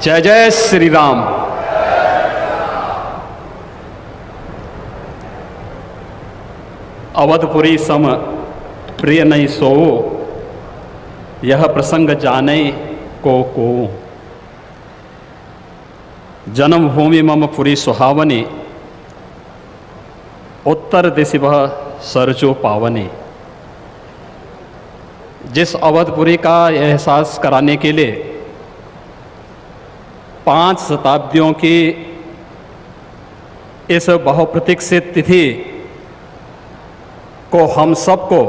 जय जय श्री राम। अवधपुरी सम प्रिय नहीं सोओ, यह प्रसंग जाने को। जन्मभूमि मम पुरी सुहावनी, उत्तर दिशि वह सरजो पावनी। जिस अवधपुरी का एहसास कराने के लिए 5 शताब्दियों की इस बहुप्रतीक्षित तिथि को हम सबको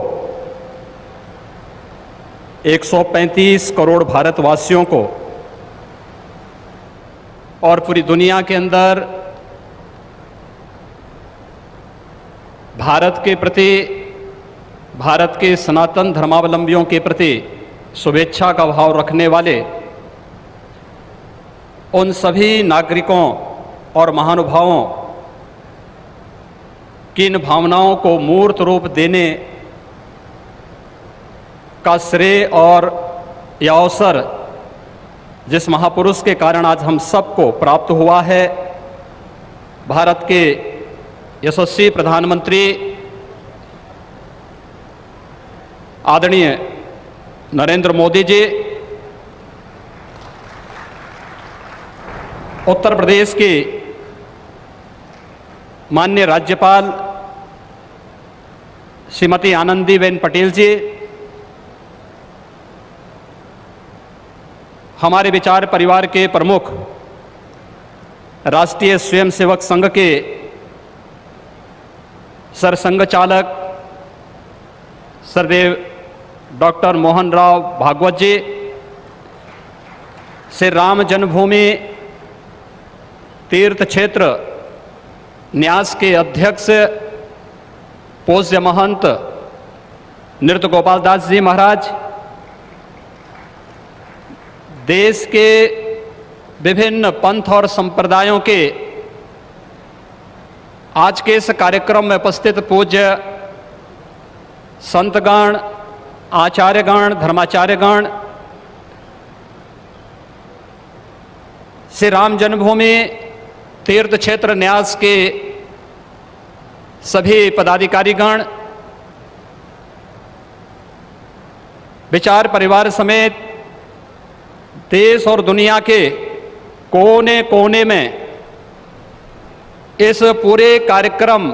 135 करोड़ भारतवासियों को और पूरी दुनिया के अंदर भारत के प्रति, भारत के सनातन धर्मावलंबियों के प्रति शुभेच्छा का भाव रखने वाले उन सभी नागरिकों और महानुभावों की इन भावनाओं को मूर्त रूप देने का श्रेय और यह अवसर जिस महापुरुष के कारण आज हम सबको प्राप्त हुआ है, भारत के यशस्वी प्रधानमंत्री आदरणीय नरेंद्र मोदी जी, उत्तर प्रदेश की माननीय राज्यपाल श्रीमती आनंदीबेन पटेल जी, हमारे विचार परिवार के प्रमुख राष्ट्रीय स्वयंसेवक संघ के सरसंघ चालक सरदेव डॉक्टर मोहन राव भागवत जी, श्री राम जन्मभूमि तीर्थ क्षेत्र न्यास के अध्यक्ष पूज्य महंत नृत्य गोपाल दास जी महाराज, देश के विभिन्न पंथ और संप्रदायों के आज के इस कार्यक्रम में उपस्थित पूज्य संतगण, आचार्यगण, धर्माचार्यगण, श्री राम जन्मभूमि तीर्थ क्षेत्र न्यास के सभी पदाधिकारीगण, विचार परिवार समेत देश और दुनिया के कोने कोने में इस पूरे कार्यक्रम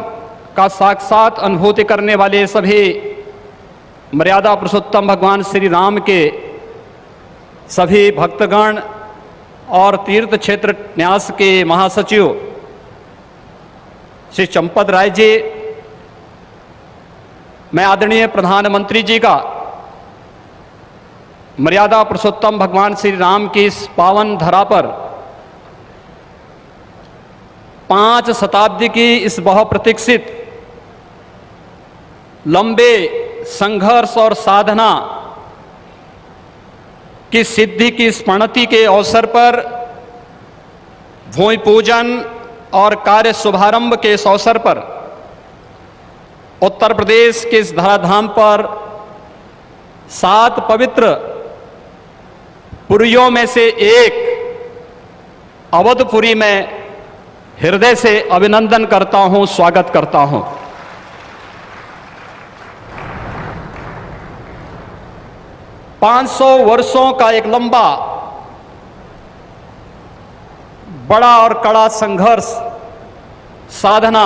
का साक्षात अनुभूति करने वाले सभी मर्यादा पुरुषोत्तम भगवान श्री राम के सभी भक्तगण और तीर्थ क्षेत्र न्यास के महासचिव श्री चंपत राय जी, मैं आदरणीय प्रधानमंत्री जी का मर्यादा पुरुषोत्तम भगवान श्री राम की इस पावन धरा पर 5 शताब्दी की इस बहुप्रतीक्षित लंबे संघर्ष और साधना की सिद्धि की स्मृति के अवसर पर भूमि पूजन और कार्य शुभारंभ के इस अवसर पर उत्तर प्रदेश के इस धराधाम पर 7 पवित्र पुरियों में से एक अवधपुरी में हृदय से अभिनंदन करता हूं, स्वागत करता हूं। पांच 500 वर्षों का एक लंबा, बड़ा और कड़ा संघर्ष, साधना,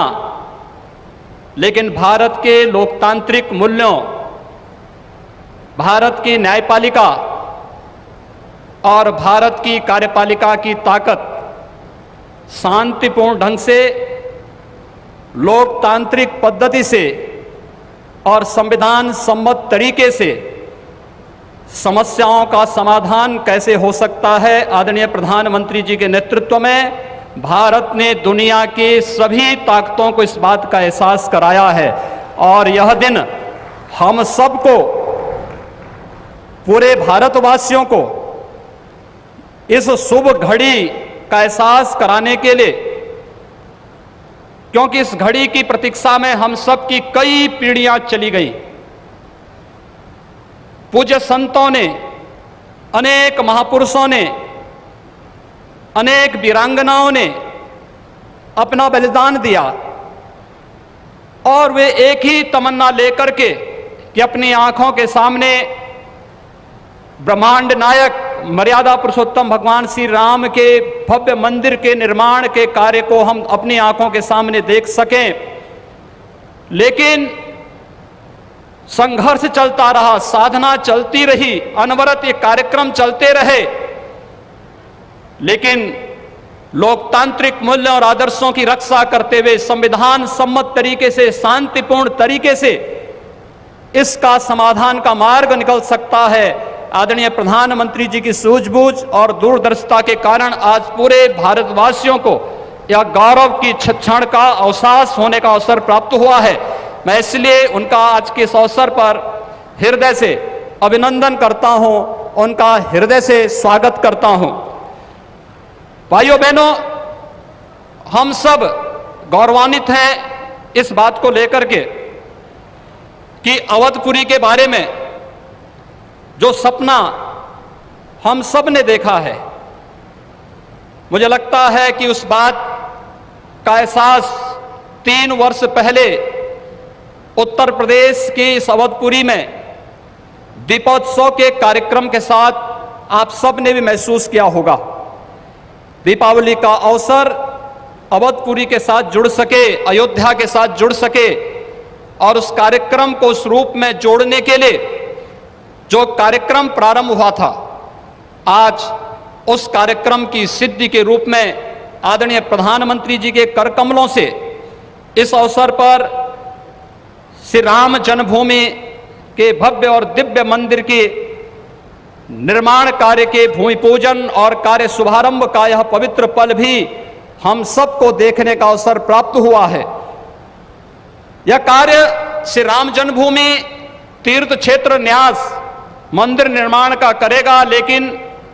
लेकिन भारत के लोकतांत्रिक मूल्यों, भारत की न्यायपालिका और भारत की कार्यपालिका की ताकत शांतिपूर्ण ढंग से, लोकतांत्रिक पद्धति से और संविधान सम्मत तरीके से समस्याओं का समाधान कैसे हो सकता है, आदरणीय प्रधानमंत्री जी के नेतृत्व में भारत ने दुनिया की सभी ताकतों को इस बात का एहसास कराया है। और यह दिन हम सबको, पूरे भारतवासियों को इस शुभ घड़ी का एहसास कराने के लिए, क्योंकि इस घड़ी की प्रतीक्षा में हम सब की कई पीढ़ियां चली गई। पूज्य संतों ने, अनेक महापुरुषों ने अनेक वीरांगनाओं ने अपना बलिदान दिया और वे एक ही तमन्ना लेकर के कि अपनी आंखों के सामने ब्रह्मांड नायक मर्यादा पुरुषोत्तम भगवान श्री राम के भव्य मंदिर के निर्माण के कार्य को हम अपनी आंखों के सामने देख सकें। लेकिन संघर्ष चलता रहा, साधना चलती रही, अनवरत ये कार्यक्रम चलते रहे, लेकिन लोकतांत्रिक मूल्यों और आदर्शों की रक्षा करते हुए संविधान सम्मत तरीके से, शांतिपूर्ण तरीके से इसका समाधान का मार्ग निकल सकता है। आदरणीय प्रधानमंत्री जी की सूझबूझ और दूरदर्शिता के कारण आज पूरे भारतवासियों को यह गौरव की क्षण का अवसास होने का अवसर प्राप्त हुआ है। मैं इसलिए उनका आज के इस अवसर पर हृदय से अभिनंदन करता हूं, उनका हृदय से स्वागत करता हूं। भाइयों बहनों, हम सब गौरवान्वित हैं इस बात को लेकर के कि अवधपुरी के बारे में जो सपना हम सब ने देखा है, मुझे लगता है कि उस बात का एहसास 3 वर्ष पहले उत्तर प्रदेश की इस अवधपुरी में दीपोत्सव के कार्यक्रम के साथ आप सब ने भी महसूस किया होगा। दीपावली का अवसर अवधपुरी के साथ जुड़ सके, अयोध्या के साथ जुड़ सके और उस कार्यक्रम को उस रूप में जोड़ने के लिए जो कार्यक्रम प्रारंभ हुआ था, आज उस कार्यक्रम की सिद्धि के रूप में आदरणीय प्रधानमंत्री जी के कर कमलों से इस अवसर पर श्री राम जन्मभूमि के भव्य और दिव्य मंदिर के निर्माण कार्य के भूमि पूजन और कार्य शुभारंभ का यह पवित्र पल भी हम सबको देखने का अवसर प्राप्त हुआ है। यह कार्य श्री राम जन्मभूमि तीर्थ क्षेत्र न्यास मंदिर निर्माण का करेगा, लेकिन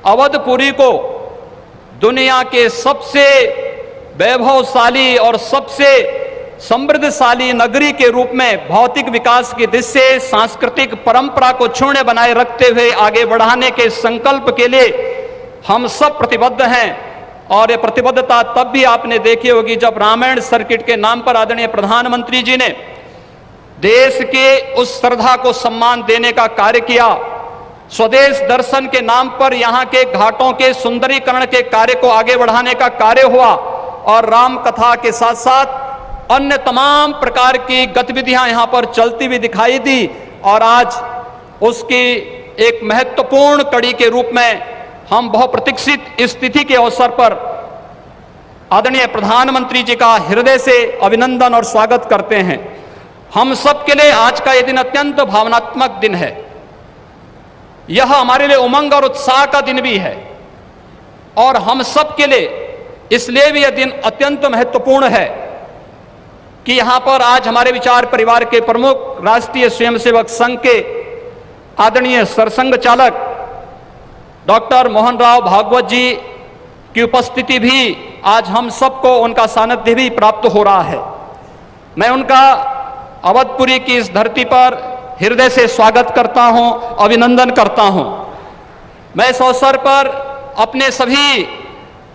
अवधपुरी को दुनिया के सबसे वैभवशाली और सबसे समृद्धशाली नगरी के रूप में भौतिक विकास की दृष्टि से सांस्कृतिक परंपरा को क्षुण्ण बनाए रखते हुए आगे बढ़ाने के संकल्प के लिए हम सब प्रतिबद्ध हैं। और ये प्रतिबद्धता तब भी आपने देखी होगी जब रामायण सर्किट के नाम पर आदरणीय प्रधानमंत्री जी ने देश के उस श्रद्धा को सम्मान देने का कार्य किया। स्वदेश दर्शन के नाम पर यहाँ के घाटों के सुंदरीकरण के कार्य को आगे बढ़ाने का कार्य हुआ और राम कथा के साथ साथ अन्य तमाम प्रकार की गतिविधियां यहाँ पर चलती हुई दिखाई दी। और आज उसकी एक महत्वपूर्ण कड़ी के रूप में हम बहुप्रतीक्षित स्थिति के अवसर पर आदरणीय प्रधानमंत्री जी का हृदय से अभिनंदन और स्वागत करते हैं। हम सब के लिए आज का यह दिन अत्यंत भावनात्मक दिन है। यह हमारे लिए उमंग और उत्साह का दिन भी है और हम सब के लिए इसलिए भी यह दिन अत्यंत महत्वपूर्ण है कि यहां पर आज हमारे विचार परिवार के प्रमुख राष्ट्रीय स्वयंसेवक संघ के आदरणीय सरसंघ चालक डॉक्टर मोहन राव भागवत जी की उपस्थिति भी आज हम सबको उनका सानिध्य भी प्राप्त हो रहा है। मैं उनका अवधपुरी की इस धरती पर हृदय से स्वागत करता हूं, अभिनंदन करता हूं। मैं इस अवसर पर अपने सभी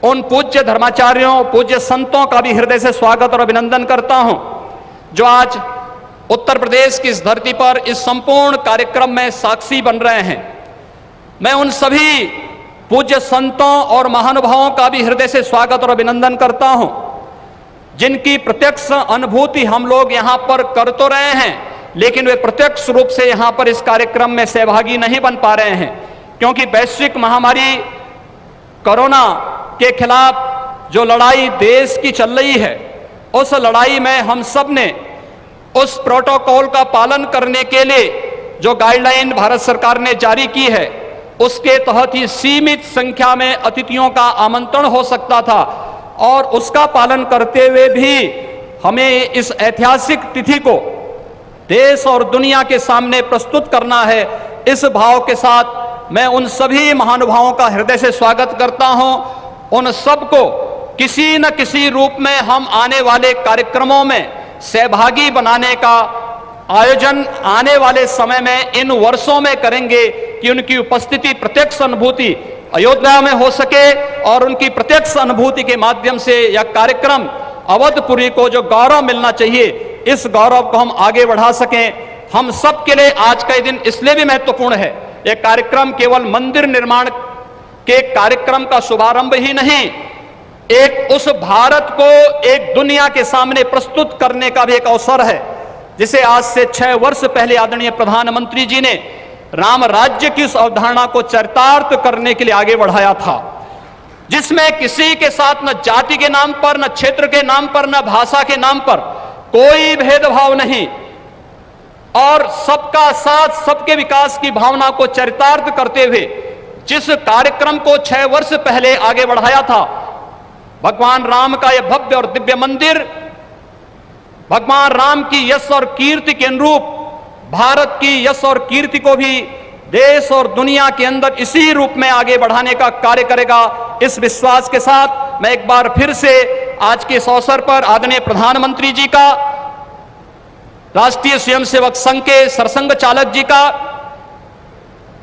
उन पूज्य धर्माचार्यों, पूज्य संतों का भी हृदय से स्वागत और अभिनंदन करता हूं जो आज उत्तर प्रदेश की इस धरती पर इस संपूर्ण कार्यक्रम में साक्षी बन रहे हैं। मैं उन सभी पूज्य संतों और महानुभावों का भी हृदय से स्वागत और अभिनंदन करता हूं जिनकी प्रत्यक्ष अनुभूति हम लोग यहां पर कर तो रहे हैं, लेकिन वे प्रत्यक्ष रूप से यहां पर इस कार्यक्रम में सहभागी नहीं बन पा रहे हैं क्योंकि वैश्विक महामारी कोरोना के खिलाफ जो लड़ाई देश की चल रही है, उस लड़ाई में हम सब ने उस प्रोटोकॉल का पालन करने के लिए जो गाइडलाइन भारत सरकार ने जारी की है, उसके तहत ही सीमित संख्या में अतिथियों का आमंत्रण हो सकता था और उसका पालन करते हुए भी हमें इस ऐतिहासिक तिथि को देश और दुनिया के सामने प्रस्तुत करना है। इस भाव के साथ मैं उन सभी महानुभावों का हृदय से स्वागत करता हूं। उन सबको किसी न किसी रूप में हम आने वाले कार्यक्रमों में सहभागी बनाने का आयोजन आने वाले समय में इन वर्षों में करेंगे कि उनकी उपस्थिति, प्रत्यक्ष अनुभूति अयोध्या में हो सके और उनकी प्रत्यक्ष अनुभूति के माध्यम से यह कार्यक्रम अवधपुरी को जो गौरव मिलना चाहिए, इस गौरव को हम आगे बढ़ा सकें। हम सब के लिए आज का दिन इसलिए भी महत्वपूर्ण है। यह कार्यक्रम केवल मंदिर निर्माण के कार्यक्रम का शुभारंभ ही नहीं, एक उस भारत को एक दुनिया के सामने प्रस्तुत करने का भी एक अवसर है, जिसे आज से 6 वर्ष पहले आदरणीय प्रधानमंत्री जी ने राम राज्य की उस अवधारणा को चरितार्थ करने के लिए आगे बढ़ाया था, जिसमें किसी के साथ न जाति के नाम पर, न क्षेत्र के नाम पर, न भाषा के नाम पर कोई भेदभाव नहीं, और सबका साथ सबके विकास की भावना को चरितार्थ करते हुए जिस कार्यक्रम को 6 वर्ष पहले आगे बढ़ाया था, भगवान राम का यह भव्य और दिव्य मंदिर भगवान राम की यश और कीर्ति के अनुरूप भारत की यश और कीर्ति को भी देश और दुनिया के अंदर इसी रूप में आगे बढ़ाने का कार्य करेगा। इस विश्वास के साथ मैं एक बार फिर से आज के इस अवसर पर आदरणीय प्रधानमंत्री जी का, राष्ट्रीय स्वयंसेवक संघ के सरसंघ चालक जी का,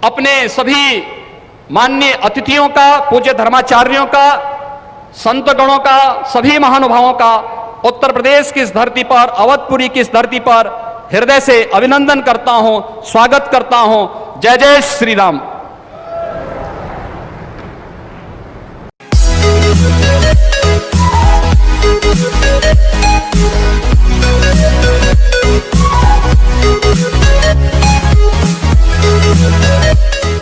अपने सभी माननीय अतिथियों का, पूज्य धर्माचार्यों का, संत गणों का, सभी महानुभावों का उत्तर प्रदेश की इस धरती पर, अवधपुरी की इस धरती पर हृदय से अभिनंदन करता हूं, स्वागत करता हूं। जय जय श्री राम।